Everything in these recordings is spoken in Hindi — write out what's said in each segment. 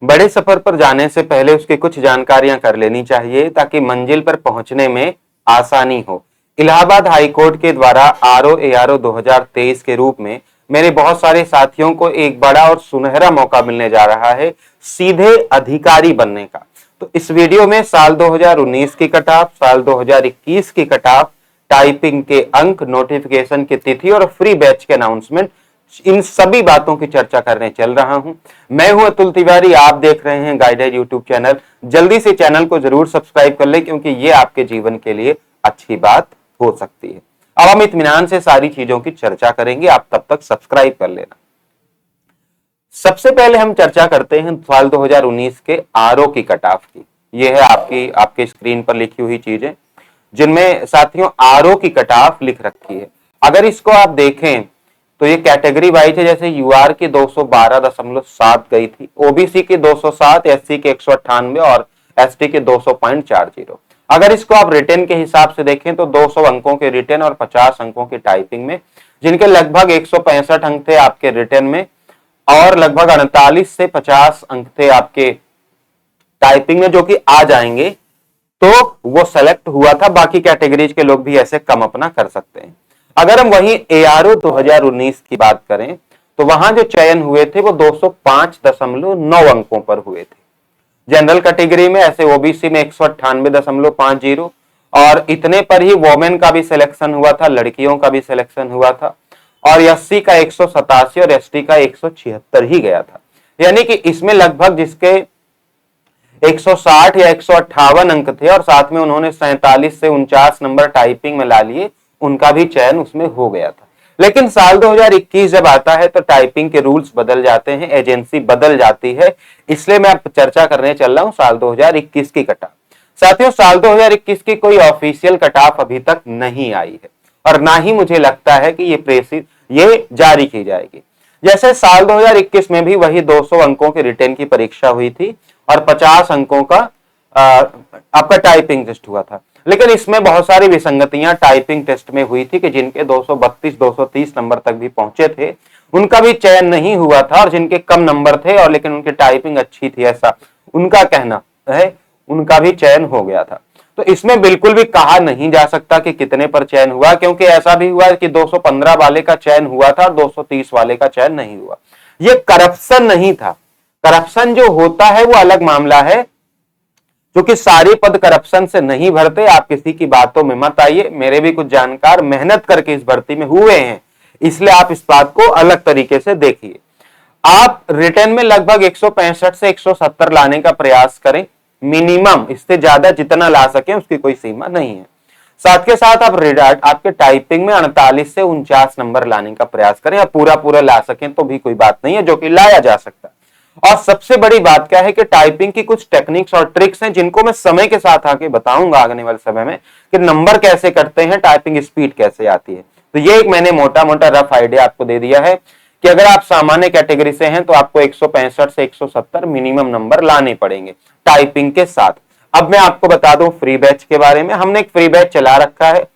बड़े सफर पर जाने से पहले उसकी कुछ जानकारियां कर लेनी चाहिए ताकि मंजिल पर पहुंचने में आसानी हो। इलाहाबाद हाई कोर्ट के द्वारा आरओ एआरओ 2023 के रूप में मेरे बहुत सारे साथियों को एक बड़ा और सुनहरा मौका मिलने जा रहा है सीधे अधिकारी बनने का। तो इस वीडियो में साल 2019 की कटऑफ, साल 2021 की कटऑफ, टाइपिंग के अंक, नोटिफिकेशन की तिथि और फ्री बैच के अनाउंसमेंट, इन सभी बातों की चर्चा करने चल रहा हूं। मैं हूं अतुल तिवारी, आप देख रहे हैं गाइडेड यूट्यूब चैनल। जल्दी से चैनल को जरूर सब्सक्राइब कर लें क्योंकि ये आपके जीवन के लिए अच्छी बात हो सकती है। अब हम इत्मीनान से सारी चीजों की चर्चा करेंगे, आप तब तक सब्सक्राइब कर लेना। सबसे पहले हम चर्चा करते हैं साल 2019 के आरओ की कटऑफ की। ये है आपके स्क्रीन पर लिखी हुई चीजें, जिनमें साथियों आरओ की कटऑफ लिख रखी है। अगर इसको आप देखें तो ये कैटेगरी वाइज है, जैसे यूआर की 212.7 गई थी, ओबीसी की 207, एससी के 198 और एसटी के 200.40। अगर इसको आप रिटेन के हिसाब से देखें तो 200 अंकों के रिटेन और 50 अंकों की टाइपिंग में, जिनके लगभग 165 अंक थे आपके रिटेन में और लगभग 48 से 50 अंक थे आपके टाइपिंग में, जो कि आ जाएंगे तो वो सेलेक्ट हुआ था। बाकी कैटेगरीज के लोग भी ऐसे कम अपना कर सकते हैं। अगर हम वहीं एआरओ 2019 की बात करें तो वहां जो चयन हुए थे वो 205.9 अंकों पर हुए थे। जनरल कैटेगरी में ऐसे ओबीसी में 198.50 और इतने पर ही वोमेन का भी सिलेक्शन हुआ था, लड़कियों का भी सिलेक्शन हुआ था, और एससी का 187 और एसटी का 176 ही गया था। यानी कि इसमें लगभग जिसके 160 या 158 अंक थे और साथ में उन्होंने 47 से 49 नंबर टाइपिंग में ला लिए, उनका भी चयन उसमें हो गया था। लेकिन साल 2021 जब आता है तो टाइपिंग के रूल्स बदल जाते हैं, एजेंसी बदल जाती है, इसलिए मैं अब चर्चा करने चल रहा हूं साल 2021 की कटऑफ। साथियों, साल 2021 की कोई ऑफिशियल कटऑफ अभी तक नहीं आई है और ना ही मुझे लगता है कि ये जारी की जाएगी। जैसे साल 2021 में भी वही 200 अंकों के रिटेन की परीक्षा हुई थी और 50 अंकों का आपका टाइपिंग टेस्ट हुआ था, लेकिन इसमें बहुत सारी विसंगतियां टाइपिंग टेस्ट में हुई थी कि जिनके 232 230 नंबर तक भी पहुंचे थे उनका भी चयन नहीं हुआ था, और जिनके कम नंबर थे और लेकिन उनकी टाइपिंग अच्छी थी ऐसा उनका कहना है, उनका भी चयन हो गया था। तो इसमें बिल्कुल भी कहा नहीं जा सकता कि कितने पर चयन हुआ, क्योंकि ऐसा भी हुआ कि 215 वाले का चयन हुआ था और 230 वाले का चयन नहीं हुआ। ये करप्शन नहीं था। करप्शन जो होता है वो अलग मामला है, क्योंकि सारे पद करप्शन से नहीं भरते। आप किसी की बातों में मत आइए, मेरे भी कुछ जानकार मेहनत करके इस भर्ती में हुए हैं, इसलिए आप इस बात को अलग तरीके से देखिए। आप रिटर्न में लगभग 165 से 170 लाने का प्रयास करें मिनिमम, इससे ज्यादा जितना ला सके उसकी कोई सीमा नहीं है। साथ के साथ आप आपके टाइपिंग में 48 से 49 नंबर लाने का प्रयास करें, आप पूरा ला सकें तो भी कोई बात नहीं है, जो कि लाया जा सकता है। और सबसे बड़ी बात क्या है कि टाइपिंग की कुछ टेक्निक्स और ट्रिक्स हैं जिनको मैं समय के साथ आके बताऊंगा आने वाले समय में, कि नंबर कैसे कटते हैं, टाइपिंग स्पीड कैसे आती है। तो ये एक मैंने मोटा मोटा रफ आइडिया आपको दे दिया है कि अगर आप सामान्य कैटेगरी से हैं तो आपको 165 से 170 मिनिमम नंबर लाने पड़ेंगे टाइपिंग के साथ। अब मैं आपको बता दूं फ्री बैच के बारे में। हमने एक फ्री बैच चला रखा है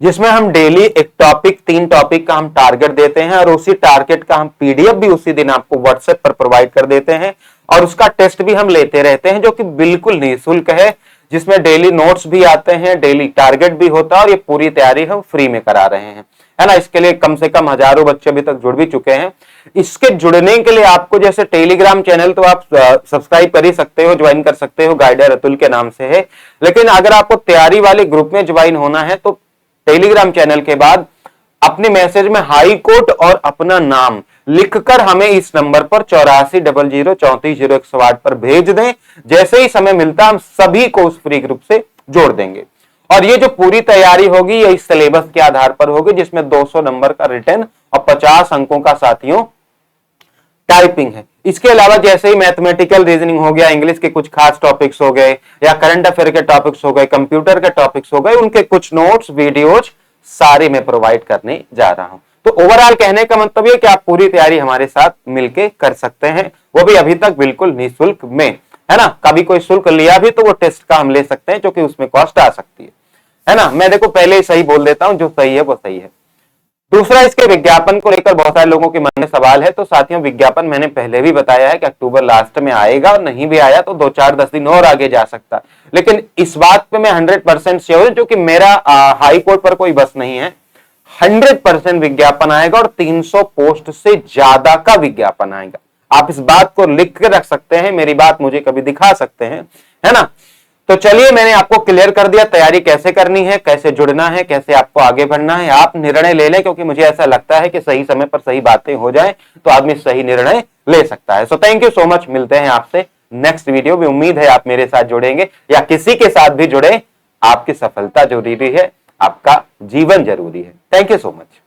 जिसमें हम डेली एक टॉपिक, 3 टॉपिक का हम टारगेट देते हैं और उसी टारगेट का हम पीडीएफ भी उसी दिन आपको व्हाट्सएप पर प्रोवाइड कर देते हैं और उसका टेस्ट भी हम लेते रहते हैं, जो कि बिल्कुल निःशुल्क है, जिसमें डेली नोट्स भी आते हैं, डेली टारगेट भी होता है और ये पूरी तैयारी हम फ्री में करा रहे हैं, है ना। इसके लिए कम से कम हजारों बच्चे अभी तक जुड़ भी चुके हैं। इसके जुड़ने के लिए आपको जैसे टेलीग्राम चैनल तो आप सब्सक्राइब कर ही सकते हो, ज्वाइन कर सकते हो, गाइडर अतुल के नाम से है। लेकिन अगर आपको तैयारी वाले ग्रुप में ज्वाइन होना है तो टेलीग्राम चैनल के बाद अपने मैसेज में हाई कोर्ट और अपना नाम लिखकर हमें इस नंबर पर 8400340108 पर भेज दें। जैसे ही समय मिलता हम सभी को उस फ्री ग्रुप से जोड़ देंगे। और ये जो पूरी तैयारी होगी ये इस सिलेबस के आधार पर होगी, जिसमें 200 नंबर का रिटन और 50 अंकों का साथियों टाइपिंग है। इसके अलावा जैसे ही मैथमेटिकल रीजनिंग हो गया, इंग्लिश के कुछ खास टॉपिक्स हो गए या करंट अफेयर के टॉपिक्स हो गए, कंप्यूटर के टॉपिक्स हो गए, उनके कुछ नोट्स, वीडियोज सारे मैं प्रोवाइड करने जा रहा हूं। तो ओवरऑल कहने का मतलब ये कि आप पूरी तैयारी हमारे साथ मिलके कर सकते हैं, वो भी अभी तक बिल्कुल निःशुल्क में, है ना। कभी कोई शुल्क लिया भी तो वो टेस्ट का हम ले सकते हैं, क्योंकि उसमें कॉस्ट आ सकती है ना। मैं देखो पहले ही सही बोल देता हूं, जो सही है वो सही है। दूसरा, इसके विज्ञापन को लेकर बहुत सारे लोगों के मन में सवाल है। तो साथियों, विज्ञापन मैंने पहले भी बताया है कि अक्टूबर लास्ट में आएगा, और नहीं भी आया तो 2-4-10 दिन और आगे जा सकता। लेकिन इस बात पे मैं 100% श्योर हूं, क्योंकि मेरा हाई कोर्ट पर कोई बस नहीं है। 100% विज्ञापन आएगा और 300 पोस्ट से ज्यादा का विज्ञापन आएगा। आप इस बात को लिख के रख सकते हैं, मेरी बात मुझे कभी दिखा सकते हैं, है ना। तो चलिए, मैंने आपको क्लियर कर दिया तैयारी कैसे करनी है, कैसे जुड़ना है, कैसे आपको आगे बढ़ना है। आप निर्णय ले लें, क्योंकि मुझे ऐसा लगता है कि सही समय पर सही बातें हो जाएं तो आदमी सही निर्णय ले सकता है। So thank you so much. मिलते हैं आपसे नेक्स्ट वीडियो में। उम्मीद है आप मेरे साथ जुड़ेंगे या किसी के साथ भी जुड़े। आपकी सफलता जरूरी है, आपका जीवन जरूरी है। Thank you so much.